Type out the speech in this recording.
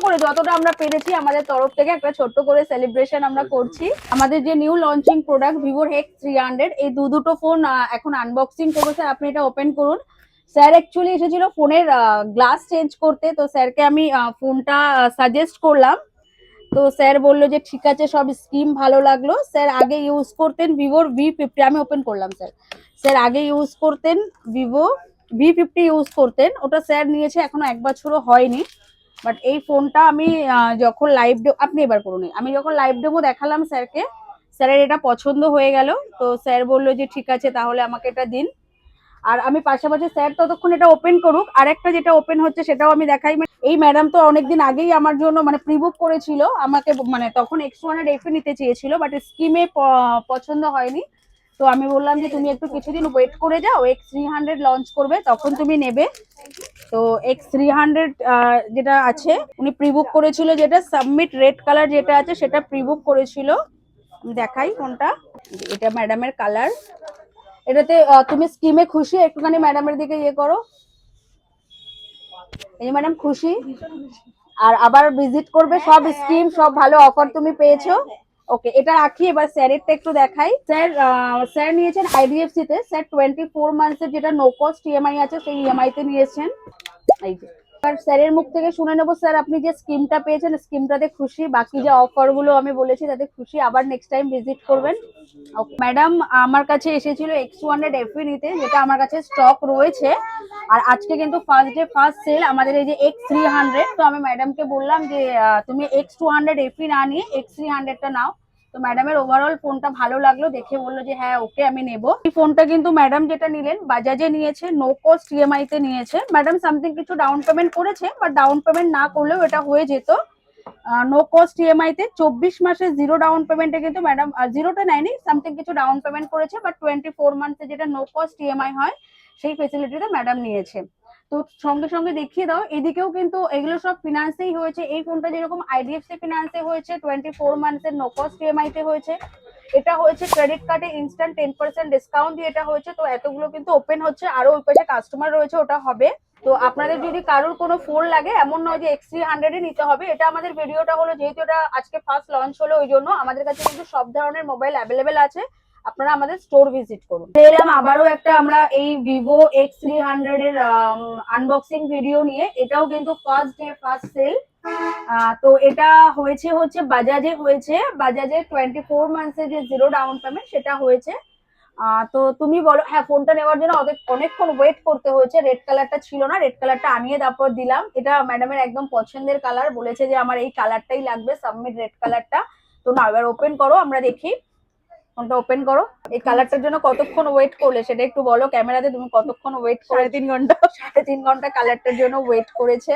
করে যতটা আমরা পেরেছি আমাদের তরফ থেকে একটা ছোট্ট করে সেলিব্রেশন আমরা করছি। আমাদের যে নিউ লঞ্চিং প্রোডাক্ট ভিভোর X300, এই দুটো ফোন এখন আনবক্সিং করবো। স্যার আপনি এটা ওপেন করুন। স্যার অ্যাকচুয়ালি এসেছিল ফোনের গ্লাস চেঞ্জ করতে, তো স্যারকে আমি ফোনটা সাজেস্ট করলাম। তো স্যার বললো যে ঠিক আছে, সব স্কিম ভালো লাগলো। স্যার আগে ইউজ করতেন ভিভোর V50, আমি ওপেন করলাম। স্যার স্যার আগে ইউজ করতেন ভিভো V50 ইউজ করতেন, ওটা স্যার নিয়েছে এখনো 1 বছরও হয়নি। বাট এই ফোনটা আমি যখন লাইভ আপনি এবার করুন, আমি যখন লাইভ ডেমো দেখালাম স্যারকে, স্যারের এটা পছন্দ হয়ে গেল। তো স্যার বললো যে ঠিক আছে তাহলে আমাকে এটা দিন। আর আমি পাশাপাশি স্যার ততক্ষণ এটা ওপেন করুক, আরেকটা যেটা ওপেন হচ্ছে সেটাও আমি দেখাই। এই ম্যাডাম তো অনেকদিন আগেই আমার জন্য মানে প্রিবুক করেছিল আমাকে, মানে তখন X100 এফ নিতে চেয়েছিল, বাট স্কিমে পছন্দ হয়নি। তো আমি বললাম যে তুমি একটু কিছুদিন ওয়েট করে যাও, X300 লঞ্চ করবে তখন তুমি নেবে। তো X300 যেটা আছে উনি প্রিবুক করেছিল, যেটা সাবমিট রেড কালার যেটা আছে সেটা প্রিবুক করেছিল। আমি দেখাই কোনটা, এটা ম্যাডামের কালার। এটাতে তুমি স্কিমে খুশি? একটুখানি ম্যাডামের দিকে ইয়ে করো। এই ম্যাডাম খুশি, আর আবার ভিজিট করবে। সব স্কিম সব ভালো অফার তুমি পেয়েছো। ওকে, এটা রাখি। এবার স্যারেরটা একটু দেখাই। স্যার নিয়েছেন IDFC তে। স্যার 24 মান্থসের যেটা নো কস্ট ইএমআই আছে সেই ইএমআই তে নিয়েছেন। এই যে এবার স্যারের মুখ থেকে শুনে নেবো, স্যার আপনি যে স্কিমটা পেয়েছেন স্কিমটাতে খুশি? বাকি যে অফার গুলো আমি বলেছি তাতে খুশি? আবার নেক্সট টাইম ভিজিট করবেন। ম্যাডাম আমার কাছে এসেছিল X100 FE নিতে, যেটা আমার কাছে স্টক রয়েছে। আর আজকে কিন্তু ফার্স্ট ডে ফার্স্ট সেল আমাদের এই যে X300। তো আমি ম্যাডামকে বললাম যে তুমি X200 FE না নিয়ে X300 টা নাও। তো ম্যাডামের ওভারঅল ফোনটা ভালো লাগলো দেখে, বললো যে হ্যাঁ ওকে আমি নেব। এই ফোনটা কিন্তু ম্যাডাম যেটা নিলেন বাজাজে নিয়েছে, নো কস্ট ইএমআই তে নিয়েছে। ম্যাডাম সামথিং কিছু ডাউন পেমেন্ট করেছে, বাট ডাউন পেমেন্ট না করলেও এটা হয়ে যেত। নো কস্ট ইএমআই তে 24 মাসে জিরো ডাউন পেমেন্টে কিন্তু ম্যাডাম জিরোটা নেয়নি, সামথিং কিছু ডাউন পেমেন্ট করেছে, বাট 24 মান্থে যেটা নো কস্ট ইএমআই হয় সেই ফেসিলিটিটা ম্যাডাম নিয়েছে। তো সঙ্গে সঙ্গে দেখিয়ে দাও, এদিকেও কিন্তু এগুলো সব ফিনান্সেই হয়েছে। এই ফোনটা যেরকম IDFC ফিনান্সে হয়েছে 24 মান্থের নো কস্ট ইএমআই তে হয়েছে, এটা হয়েছে ক্রেডিট কার্ডে ইনস্ট্যান্ট 10% ডিসকাউন্ট দিয়ে এটা হয়েছে। তো এতগুলো কিন্তু ওপেন হচ্ছে, আরো ওই পাশে কাস্টমার রয়েছে, ওটা হবে। তো আপনাদের যদি কারোর কোনো ফোন লাগে, এমন নয় যে X300 নিতে হবে। এটা আমাদের ভিডিওটা হলো যেহেতু এটা আজকে ফার্স্ট লঞ্চ হলো, ওই জন্য আমাদের কাছে কিন্তু সব ধরনের মোবাইল অ্যাভেলেবেল আছে। আপনারা আমাদের স্টোর ভিজিট করুন। এলাম আবারও একটা আমরা এই ভিভো X300 এর আনবক্সিং ভিডিও নিয়ে। এটাও কিন্তু ফার্স্ট ডে ফার্স্ট সেল। তো এটা হচ্ছে বাজাজে হয়েছে, বাজাজে 24 মান্থসের যে জিরো ডাউন পেমেন্ট সেটা হয়েছে। তো তুমি বলো। হ্যাঁ, ফোনটা নেওয়ার জন্য অনেকক্ষণ ওয়েট করতে হয়েছে। রেড কালারটা ছিল না, রেড কালারটা আনিয়ে তারপর দিলাম। এটা ম্যাডামের একদম পছন্দের কালার, বলেছে যে আমার এই কালারটাই লাগবে, সাবমিট রেড কালারটা। তো না, এবার ওপেন করো, আমরা দেখি। ফোনটা ওপেন করো। এই কালারটার জন্য কতক্ষণ ওয়েট করলে সেটা একটু বলো ক্যামেরাতে। তুমি কতক্ষণ ওয়েট করে? 3.5 ঘন্টা। 3.5 ঘন্টা কালারটার জন্য ওয়েট করেছে।